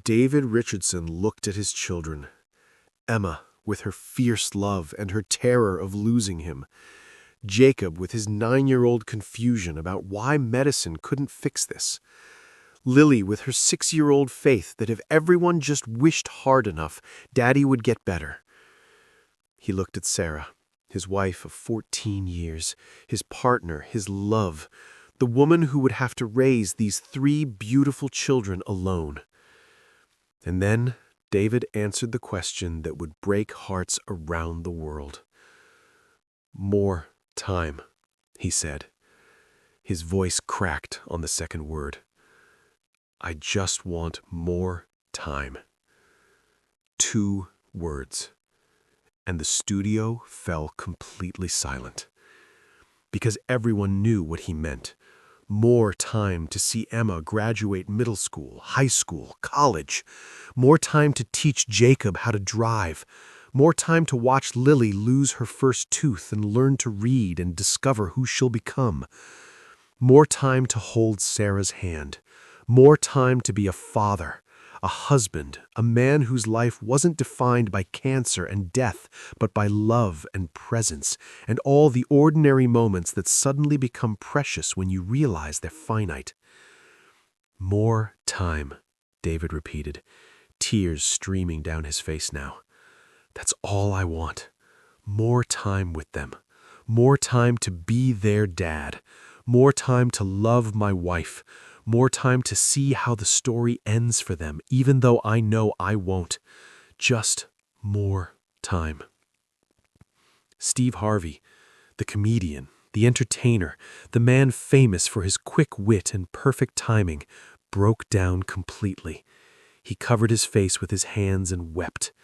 David Richardson looked at his children. Emma, with her fierce love and her terror of losing him. Jacob, with his 9-year-old confusion about why medicine couldn't fix this. Lily, with her 6-year-old faith that if everyone just wished hard enough, Daddy would get better. He looked at Sarah, his wife of 14 years, his partner, his love, the woman who would have to raise these 3 beautiful children alone. And then David answered the question that would break hearts around the world. More time, he said. His voice cracked on the second word. I just want more time. 2 words. And the studio fell completely silent. Because everyone knew what he meant. More time to see Emma graduate middle school, high school, college. More time to teach Jacob how to drive. More time to watch Lily lose her first tooth and learn to read and discover who she'll become. More time to hold Sarah's hand. More time to be a father, a husband, a man whose life wasn't defined by cancer and death, but by love and presence, and all the ordinary moments that suddenly become precious when you realize they're finite. More time, David repeated, tears streaming down his face now. That's all I want. More time with them. More time to be their dad. More time to love my wife. More time to see how the story ends for them, even though I know I won't. Just more time. Steve Harvey, the comedian, the entertainer, the man famous for his quick wit and perfect timing, broke down completely. He covered his face with his hands and wept.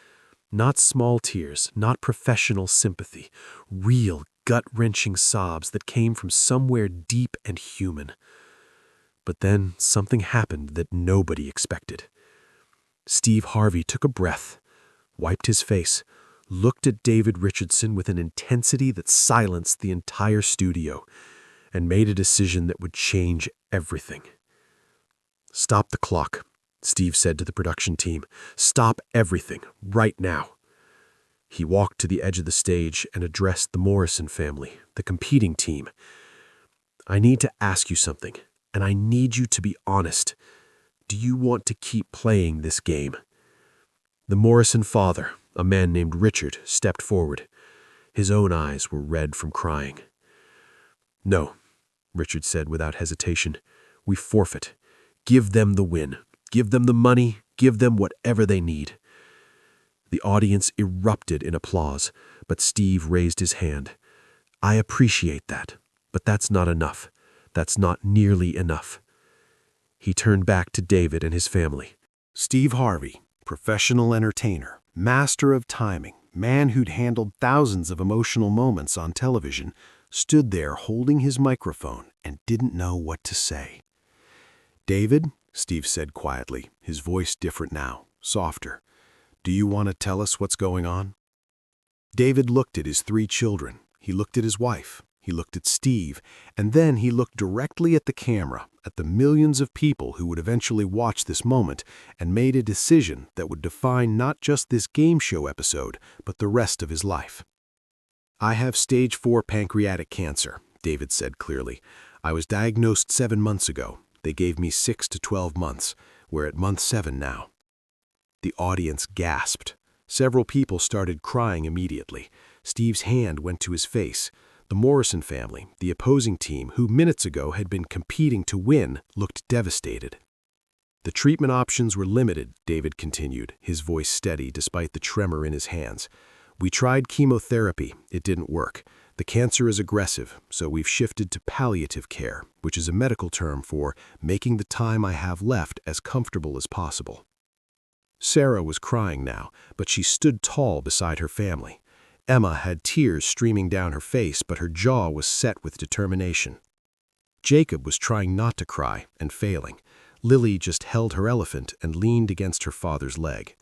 Not small tears, not professional sympathy, real gut-wrenching sobs that came from somewhere deep and human. But then something happened that nobody expected. Steve Harvey took a breath, wiped his face, looked at David Richardson with an intensity that silenced the entire studio, and made a decision that would change everything. Stop the clock, Steve said to the production team. Stop everything, right now. He walked to the edge of the stage and addressed the Morrison family, the competing team. I need to ask you something. And I need you to be honest. Do you want to keep playing this game? The Morrison father, a man named Richard, stepped forward. His own eyes were red from crying. No, Richard said without hesitation. We forfeit. Give them the win. Give them the money. Give them whatever they need. The audience erupted in applause, but Steve raised his hand. I appreciate that, but that's not enough. That's not nearly enough. He turned back to David and his family. Steve Harvey, professional entertainer, master of timing, man who'd handled thousands of emotional moments on television, stood there holding his microphone and didn't know what to say. David, Steve said quietly, his voice different now, softer. Do you want to tell us what's going on? David looked at his 3 children. He looked at his wife. He looked at Steve, and then he looked directly at the camera, at the millions of people who would eventually watch this moment, and made a decision that would define not just this game show episode, but the rest of his life. I have stage 4 pancreatic cancer, David said clearly. I was diagnosed 7 months ago. They gave me 6 to 12 months. We're at month 7 now. The audience gasped. Several people started crying immediately. Steve's hand went to his face. The Morrison family, the opposing team, who minutes ago had been competing to win, looked devastated. The treatment options were limited, David continued, his voice steady despite the tremor in his hands. We tried chemotherapy. It didn't work. The cancer is aggressive, so we've shifted to palliative care, which is a medical term for making the time I have left as comfortable as possible. Sarah was crying now, but she stood tall beside her family. Emma had tears streaming down her face, but her jaw was set with determination. Jacob was trying not to cry and failing. Lily just held her elephant and leaned against her father's leg.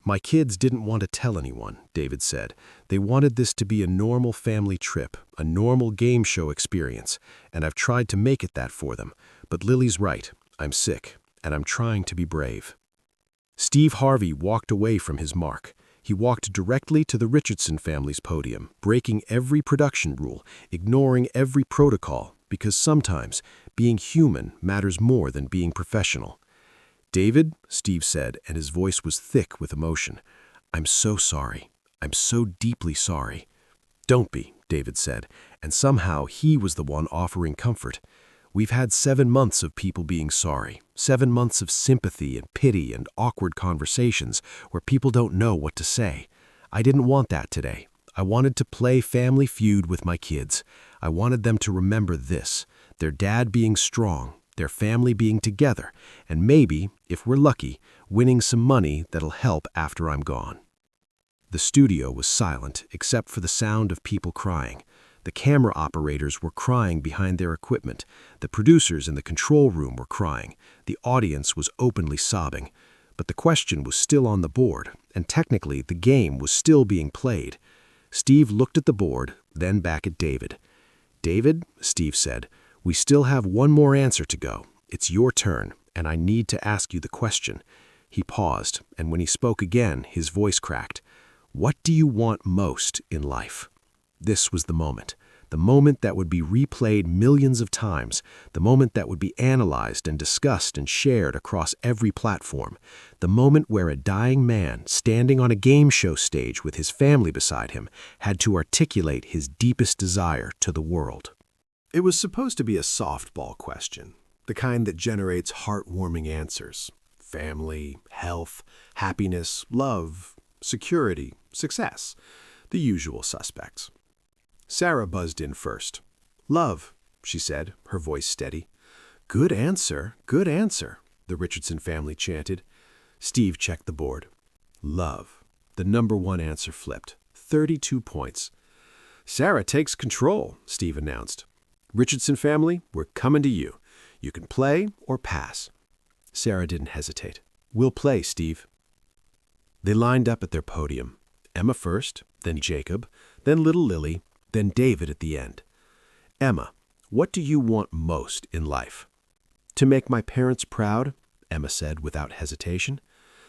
My kids didn't want to tell anyone, David said. They wanted this to be a normal family trip, a normal game show experience, and I've tried to make it that for them. But Lily's right. I'm sick, and I'm trying to be brave. Steve Harvey walked away from his mark. He walked directly to the Richardson family's podium, breaking every production rule, ignoring every protocol, because sometimes being human matters more than being professional. "David," Steve said, and his voice was thick with emotion, "I'm so sorry. I'm so deeply sorry." "Don't be," David said, and somehow he was the one offering comfort. "We've had 7 months of people being sorry, 7 months of sympathy and pity and awkward conversations where people don't know what to say. I didn't want that today. I wanted to play Family Feud with my kids. I wanted them to remember this, their dad being strong, their family being together, and maybe, if we're lucky, winning some money that'll help after I'm gone." The studio was silent except for the sound of people crying. The camera operators were crying behind their equipment. The producers in the control room were crying. The audience was openly sobbing. But the question was still on the board, and technically the game was still being played. Steve looked at the board, then back at David. "David," Steve said, "we still have one more answer to go. It's your turn, and I need to ask you the question." He paused, and when he spoke again, his voice cracked. "What do you want most in life?" This was the moment that would be replayed millions of times, the moment that would be analyzed and discussed and shared across every platform, the moment where a dying man, standing on a game show stage with his family beside him, had to articulate his deepest desire to the world. It was supposed to be a softball question, the kind that generates heartwarming answers. Family, health, happiness, love, security, success, the usual suspects. Sarah buzzed in first. "Love," she said, her voice steady. "Good answer, good answer," the Richardson family chanted. Steve checked the board. "Love." The number one answer flipped. 32 points. "Sarah takes control," Steve announced. "Richardson family, we're coming to you. You can play or pass." Sarah didn't hesitate. "We'll play, Steve." They lined up at their podium. Emma first, then Jacob, then little Lily, then David at the end. "Emma, what do you want most in life?" "To make my parents proud," Emma said without hesitation.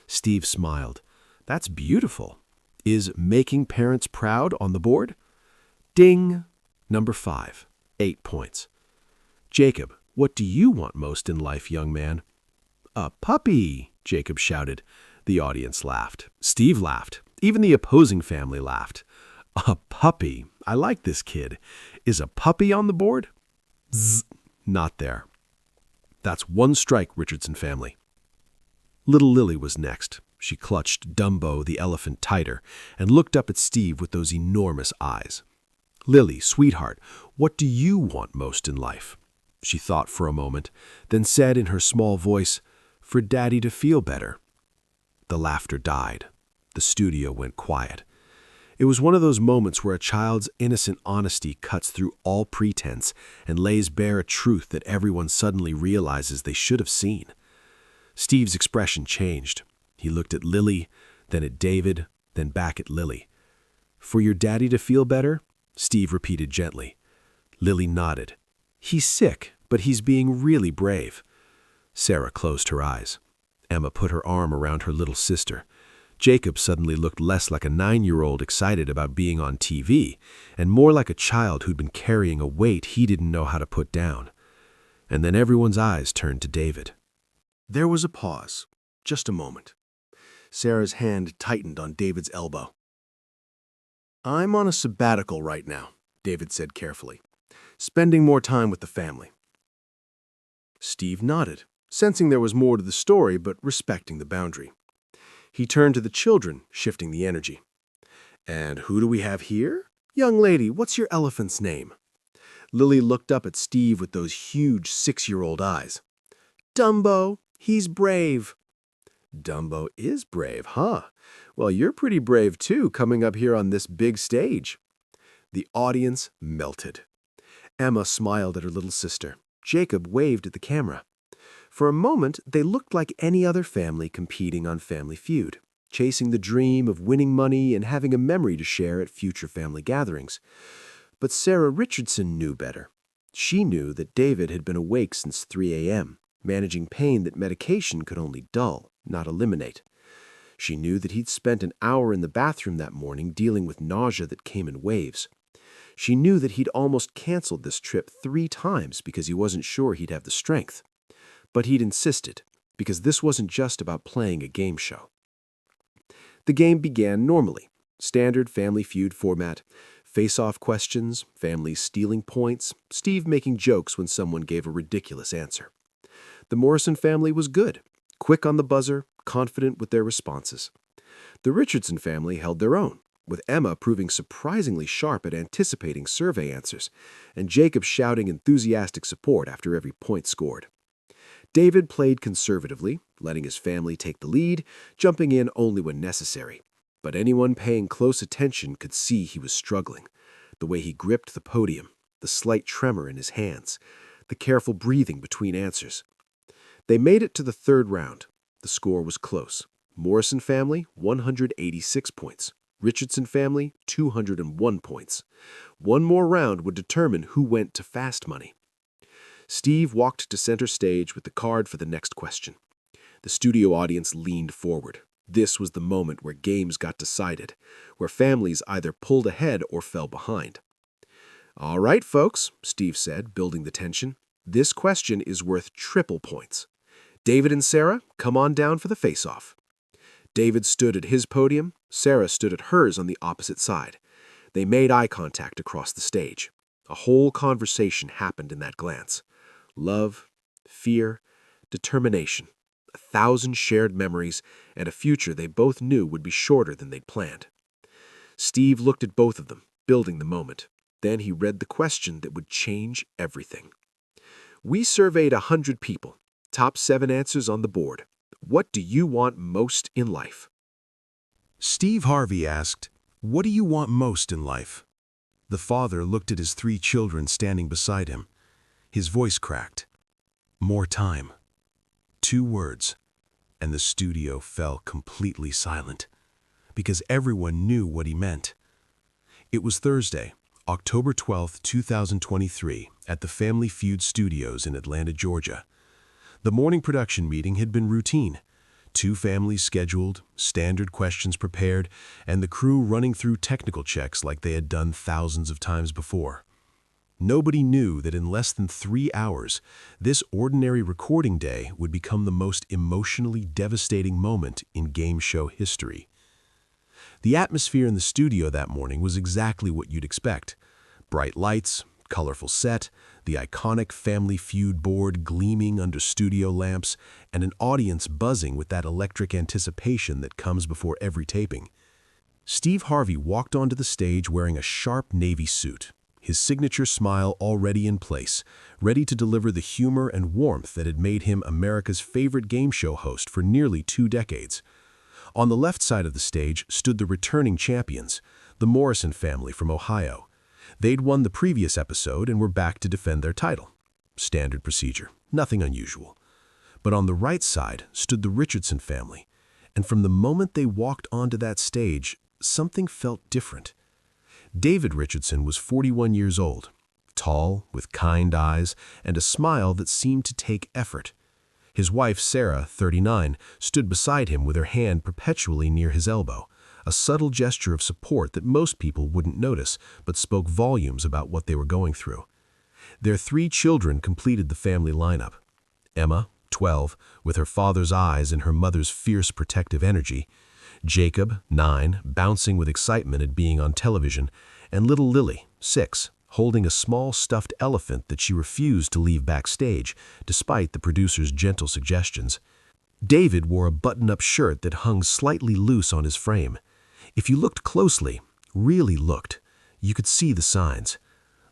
Steve smiled. "That's beautiful. Is making parents proud on the board?" Ding! Number 5, 8 points. "Jacob, what do you want most in life, young man?" "A puppy," Jacob shouted. The audience laughed. Steve laughed. Even the opposing family laughed. "A puppy. I like this kid. Is a puppy on the board?" Zzz. Not there. "That's one strike, Richardson family." Little Lily was next. She clutched Dumbo the elephant tighter and looked up at Steve with those enormous eyes. "Lily, sweetheart, what do you want most in life?" She thought for a moment, then said in her small voice, "For Daddy to feel better." The laughter died. The studio went quiet. It was one of those moments where a child's innocent honesty cuts through all pretense and lays bare a truth that everyone suddenly realizes they should have seen. Steve's expression changed. He looked at Lily, then at David, then back at Lily. "For your daddy to feel better?" Steve repeated gently. Lily nodded. "He's sick, but he's being really brave." Sarah closed her eyes. Emma put her arm around her little sister. Jacob suddenly looked less like a 9-year-old excited about being on TV, and more like a child who'd been carrying a weight he didn't know how to put down. And then everyone's eyes turned to David. There was a pause, just a moment. Sarah's hand tightened on David's elbow. "I'm on a sabbatical right now," David said carefully, "spending more time with the family." Steve nodded, sensing there was more to the story but respecting the boundary. He turned to the children, shifting the energy. "And who do we have here? Young lady, what's your elephant's name?" Lily looked up at Steve with those huge 6-year-old eyes. "Dumbo. He's brave." "Dumbo is brave, huh? Well, you're pretty brave too, coming up here on this big stage." The audience melted. Emma smiled at her little sister. Jacob waved at the camera. For a moment, they looked like any other family competing on Family Feud, chasing the dream of winning money and having a memory to share at future family gatherings. But Sarah Richardson knew better. She knew that David had been awake since 3 a.m., managing pain that medication could only dull, not eliminate. She knew that he'd spent an hour in the bathroom that morning dealing with nausea that came in waves. She knew that he'd almost canceled this trip 3 times because he wasn't sure he'd have the strength. But he'd insisted, because this wasn't just about playing a game show. The game began normally. Standard Family Feud format. Face-off questions, families stealing points, Steve making jokes when someone gave a ridiculous answer. The Morrison family was good, quick on the buzzer, confident with their responses. The Richardson family held their own, with Emma proving surprisingly sharp at anticipating survey answers, and Jacob shouting enthusiastic support after every point scored. David played conservatively, letting his family take the lead, jumping in only when necessary. But anyone paying close attention could see he was struggling. The way he gripped the podium, the slight tremor in his hands, the careful breathing between answers. They made it to the 3rd round. The score was close. Morrison family, 186 points. Richardson family, 201 points. One more round would determine who went to fast money. Steve walked to center stage with the card for the next question. The studio audience leaned forward. This was the moment where games got decided, where families either pulled ahead or fell behind. "All right, folks," Steve said, building the tension. "This question is worth triple points. David and Sarah, come on down for the face-off." David stood at his podium. Sarah stood at hers on the opposite side. They made eye contact across the stage. A whole conversation happened in that glance. Love, fear, determination. 1,000 shared memories, and a future they both knew would be shorter than they'd planned. Steve looked at both of them, building the moment. Then he read the question that would change everything. "We surveyed 100 people. Top 7 answers on the board. What do you want most in life?" Steve Harvey asked, "What do you want most in life?" The father looked at his 3 children standing beside him. His voice cracked. "More time." 2 words, and the studio fell completely silent, because everyone knew what he meant. It was Thursday, October 12, 2023, at the Family Feud Studios in Atlanta, Georgia. The morning production meeting had been routine. 2 families scheduled, standard questions prepared, and the crew running through technical checks like they had done thousands of times before. Nobody knew that in less than 3 hours, this ordinary recording day would become the most emotionally devastating moment in game show history. The atmosphere in the studio that morning was exactly what you'd expect. Bright lights, colorful set, the iconic Family Feud board gleaming under studio lamps, and an audience buzzing with that electric anticipation that comes before every taping. Steve Harvey walked onto the stage wearing a sharp navy suit, his signature smile already in place, ready to deliver the humor and warmth that had made him America's favorite game show host for nearly 2 decades. On the left side of the stage stood the returning champions, the Morrison family from Ohio. They'd won the previous episode and were back to defend their title. Standard procedure, nothing unusual. But on the right side stood the Richardson family, and from the moment they walked onto that stage, something felt different. David Richardson was 41 years old, tall, with kind eyes, and a smile that seemed to take effort. His wife, Sarah, 39, stood beside him with her hand perpetually near his elbow, a subtle gesture of support that most people wouldn't notice, but spoke volumes about what they were going through. Their 3 children completed the family lineup. Emma, 12, with her father's eyes and her mother's fierce protective energy. Jacob, 9, bouncing with excitement at being on television, and little Lily, 6, holding a small stuffed elephant that she refused to leave backstage, despite the producer's gentle suggestions. David wore a button-up shirt that hung slightly loose on his frame. If you looked closely, really looked, you could see the signs.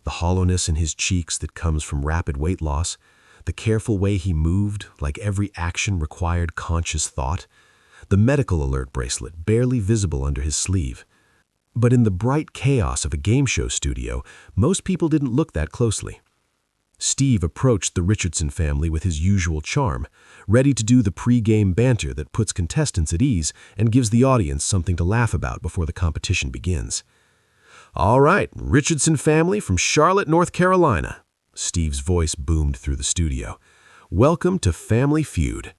The hollowness in his cheeks that comes from rapid weight loss, the careful way he moved, like every action required conscious thought, the medical alert bracelet barely visible under his sleeve. But in the bright chaos of a game show studio, most people didn't look that closely. Steve approached the Richardson family with his usual charm, ready to do the pre-game banter that puts contestants at ease and gives the audience something to laugh about before the competition begins. "All right, Richardson family from Charlotte, North Carolina." Steve's voice boomed through the studio. "Welcome to Family Feud.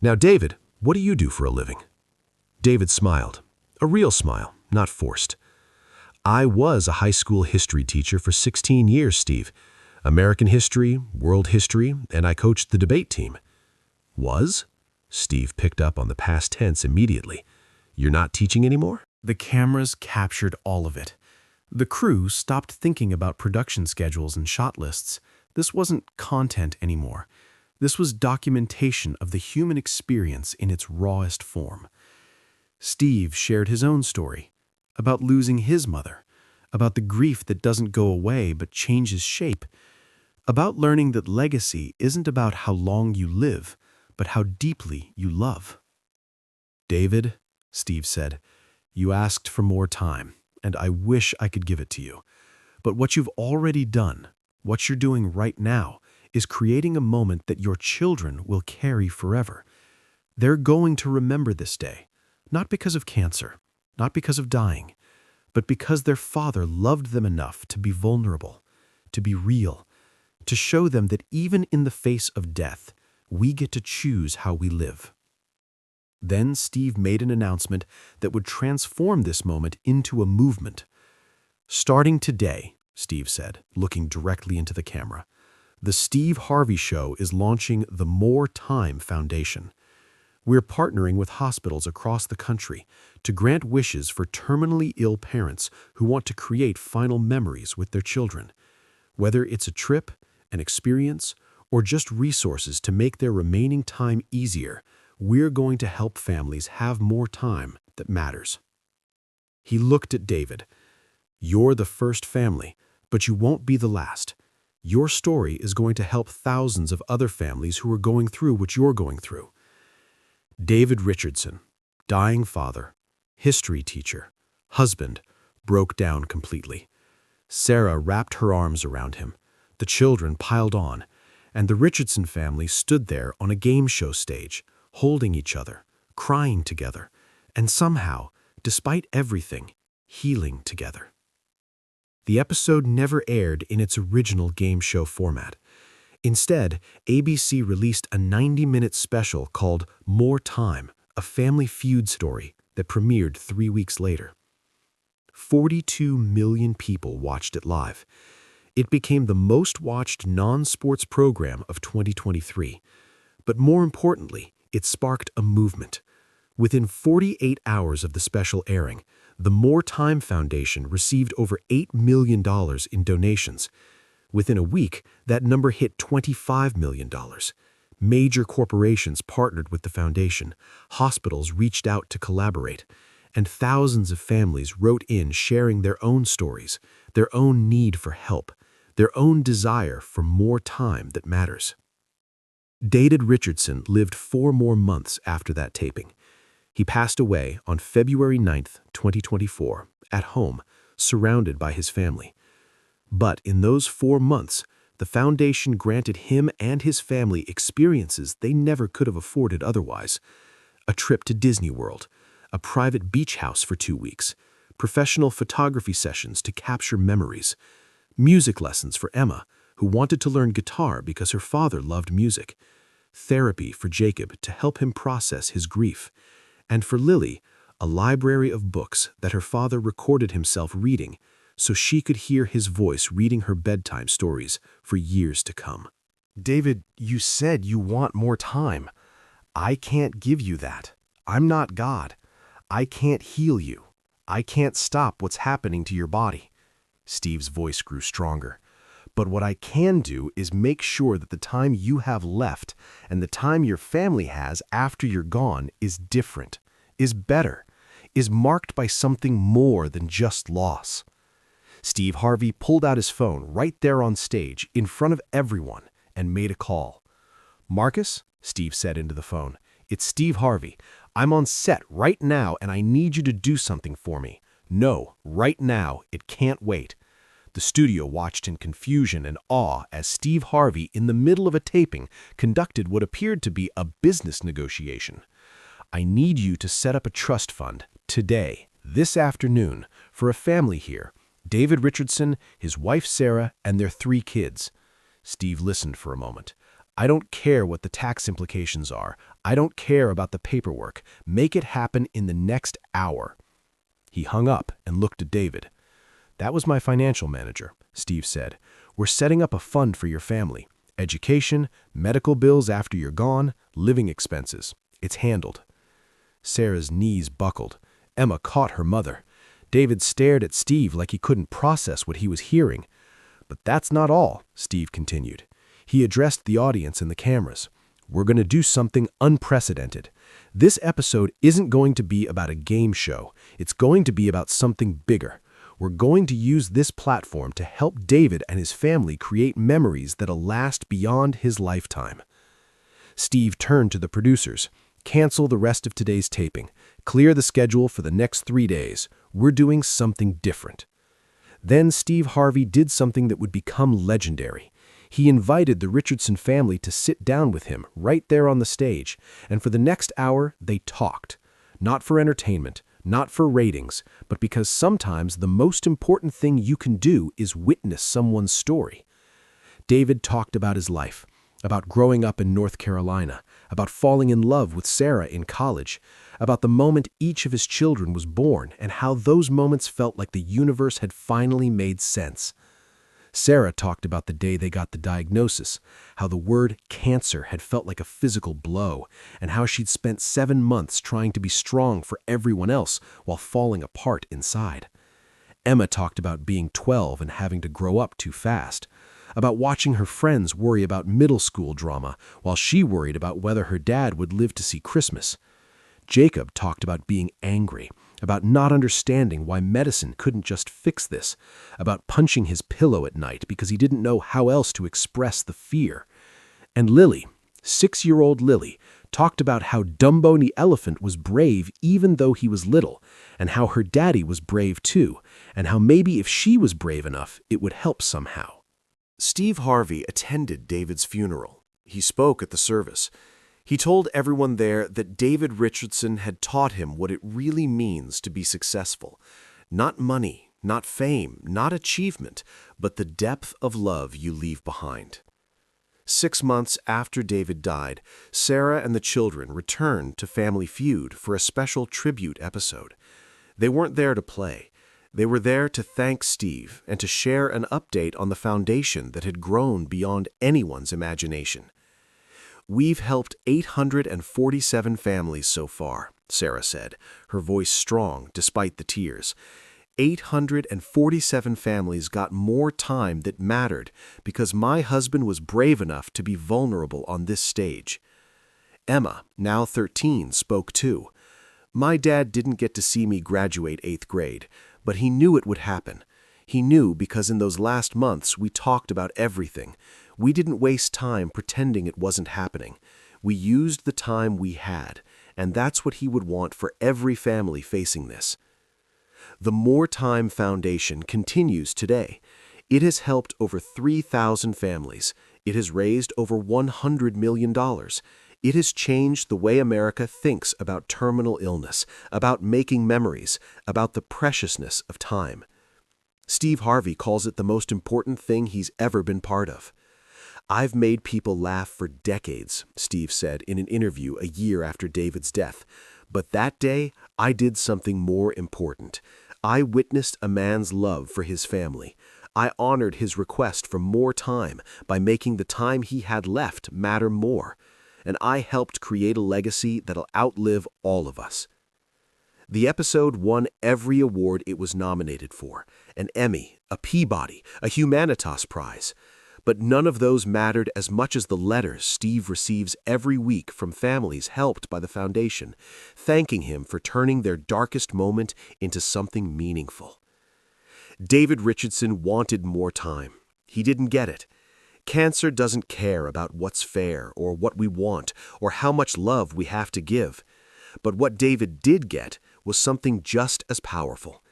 Now, David, what do you do for a living?" David smiled. A real smile, not forced. I was a high school history teacher for 16 years, Steve. American history, world history, and I coached the debate team. Was? Steve picked up on the past tense immediately. You're not teaching anymore? The cameras captured all of it. The crew stopped thinking about production schedules and shot lists. This wasn't content anymore. This was documentation of the human experience in its rawest form. Steve shared his own story about losing his mother, about the grief that doesn't go away but changes shape, about learning that legacy isn't about how long you live, but how deeply you love. David, Steve said, you asked for more time, and I wish I could give it to you. But what you've already done, what you're doing right now, is creating a moment that your children will carry forever. They're going to remember this day, not because of cancer, not because of dying, but because their father loved them enough to be vulnerable, to be real, to show them that even in the face of death, we get to choose how we live. Then Steve made an announcement that would transform this moment into a movement. Starting today, Steve said, looking directly into the camera, the Steve Harvey Show is launching the More Time Foundation. We're partnering with hospitals across the country to grant wishes for terminally ill parents who want to create final memories with their children. Whether it's a trip, an experience, or just resources to make their remaining time easier, we're going to help families have more time that matters. He looked at David. You're the first family, but you won't be the last. Your story is going to help thousands of other families who are going through what you're going through. David Richardson, dying father, history teacher, husband, broke down completely. Sarah wrapped her arms around him. The children piled on, and the Richardson family stood there on a game show stage, holding each other, crying together, and somehow, despite everything, healing together. The episode never aired in its original game show format. Instead, ABC released a 90-minute special called More Time, a family feud story that premiered 3 weeks later. 42 million people watched it live. It became the most-watched non-sports program of 2023. But more importantly, it sparked a movement. Within 48 hours of the special airing, the More Time Foundation received over $8 million in donations. Within a week, that number hit $25 million. Major corporations partnered with the foundation, hospitals reached out to collaborate, and thousands of families wrote in sharing their own stories, their own need for help, their own desire for more time that matters. David Richardson lived 4 more months after that taping. He passed away on February 9, 2024, at home, surrounded by his family. But in those 4 months, the foundation granted him and his family experiences they never could have afforded otherwise. A trip to Disney World, a private beach house for 2 weeks, professional photography sessions to capture memories, music lessons for Emma, who wanted to learn guitar because her father loved music, therapy for Jacob to help him process his grief, and for Lily, a library of books that her father recorded himself reading so she could hear his voice reading her bedtime stories for years to come. David, you said you want more time. I can't give you that. I'm not God. I can't heal you. I can't stop what's happening to your body. Steve's voice grew stronger. But what I can do is make sure that the time you have left and the time your family has after you're gone is different, is better, is marked by something more than just loss. Steve Harvey pulled out his phone right there on stage in front of everyone and made a call. Marcus, Steve said into the phone, it's Steve Harvey. I'm on set right now and I need you to do something for me. No, right now. It can't wait. The studio watched in confusion and awe as Steve Harvey, in the middle of a taping, conducted what appeared to be a business negotiation. I need you to set up a trust fund today, this afternoon, for a family here. David Richardson, his wife Sarah, and their 3 kids. Steve listened for a moment. I don't care what the tax implications are. I don't care about the paperwork. Make it happen in the next hour." He hung up and looked at David. "That was my financial manager," Steve said. "We're setting up a fund for your family. Education, medical bills after you're gone, living expenses. It's handled." Sarah's knees buckled. Emma caught her mother. David stared at Steve like he couldn't process what he was hearing. "But that's not all," Steve continued. He addressed the audience and the cameras. "We're going to do something unprecedented. This episode isn't going to be about a game show. It's going to be about something bigger. We're going to use this platform to help David and his family create memories that'll last beyond his lifetime." Steve turned to the producers. "Cancel the rest of today's taping. Clear the schedule for the next 3 days. We're doing something different." Then Steve Harvey did something that would become legendary. He invited the Richardson family to sit down with him right there on the stage, and for the next hour they talked. Not for entertainment, not for ratings, but because sometimes the most important thing you can do is witness someone's story. David talked about his life, about growing up in North Carolina, about falling in love with Sarah in college, about the moment each of his children was born and how those moments felt like the universe had finally made sense. Sarah talked about the day they got the diagnosis, how the word cancer had felt like a physical blow, and how she'd spent 7 months trying to be strong for everyone else while falling apart inside. Emma talked about being 12 and having to grow up too fast, about watching her friends worry about middle school drama while she worried about whether her dad would live to see Christmas. Jacob talked about being angry, about not understanding why medicine couldn't just fix this, about punching his pillow at night because he didn't know how else to express the fear. And Lily, 6-year-old Lily, talked about how Dumbo the elephant was brave even though he was little, and how her daddy was brave too, and how maybe if she was brave enough, it would help somehow. Steve Harvey attended David's funeral. He spoke at the service. He told everyone there that David Richardson had taught him what it really means to be successful. Not money, not fame, not achievement, but the depth of love you leave behind. 6 months after David died, Sarah and the children returned to Family Feud for a special tribute episode. They weren't there to play. They were there to thank Steve and to share an update on the foundation that had grown beyond anyone's imagination. "We've helped 847 families so far," Sarah said, her voice strong despite the tears. 847 families got more time that mattered because my husband was brave enough to be vulnerable on this stage. Emma, now 13, spoke too. "My dad didn't get to see me graduate 8th grade, but he knew it would happen. He knew because in those last months we talked about everything. We didn't waste time pretending it wasn't happening. We used the time we had, and that's what he would want for every family facing this." The More Time Foundation continues today. It has helped over 3,000 families. It has raised over $100 million. It has changed the way America thinks about terminal illness, about making memories, about the preciousness of time. Steve Harvey calls it the most important thing he's ever been part of. "I've made people laugh for decades," Steve said in an interview a year after David's death. "But that day, I did something more important. I witnessed a man's love for his family. I honored his request for more time by making the time he had left matter more. And I helped create a legacy that'll outlive all of us." The episode won every award it was nominated for, an Emmy, a Peabody, a Humanitas Prize. But none of those mattered as much as the letters Steve receives every week from families helped by the foundation, thanking him for turning their darkest moment into something meaningful. David Richardson wanted more time. He didn't get it. Cancer doesn't care about what's fair or what we want or how much love we have to give. But what David did get was something just as powerful.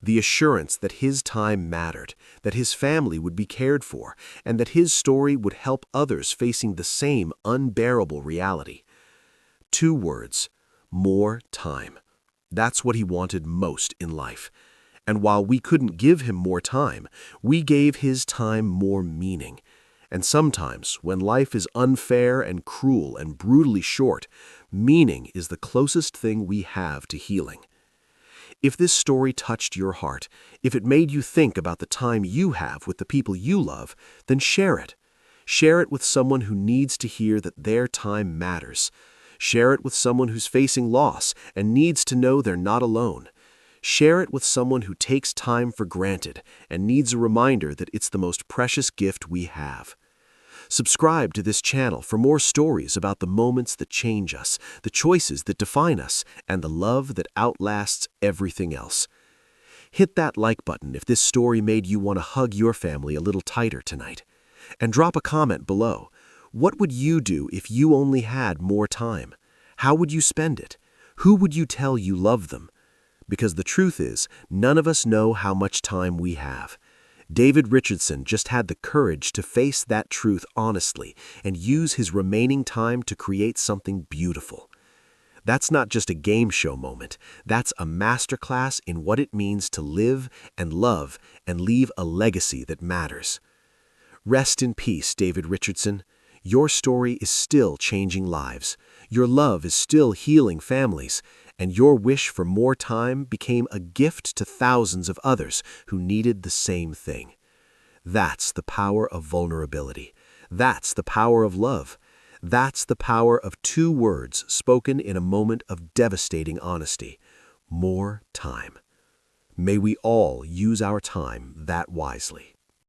The assurance that his time mattered, that his family would be cared for, and that his story would help others facing the same unbearable reality. 2 words: more time. That's what he wanted most in life. And while we couldn't give him more time, we gave his time more meaning. And sometimes, when life is unfair and cruel and brutally short, meaning is the closest thing we have to healing. If this story touched your heart, if it made you think about the time you have with the people you love, then share it. Share it with someone who needs to hear that their time matters. Share it with someone who's facing loss and needs to know they're not alone. Share it with someone who takes time for granted and needs a reminder that it's the most precious gift we have. Subscribe to this channel for more stories about the moments that change us, the choices that define us, and the love that outlasts everything else. Hit that like button if this story made you want to hug your family a little tighter tonight. And drop a comment below. What would you do if you only had more time? How would you spend it? Who would you tell you love them? Because the truth is, none of us know how much time we have. David Richardson just had the courage to face that truth honestly and use his remaining time to create something beautiful. That's not just a game show moment. That's a masterclass in what it means to live and love and leave a legacy that matters. Rest in peace, David Richardson. Your story is still changing lives. Your love is still healing families, and your wish for more time became a gift to thousands of others who needed the same thing. That's the power of vulnerability. That's the power of love. That's the power of two words spoken in a moment of devastating honesty. More time. May we all use our time that wisely.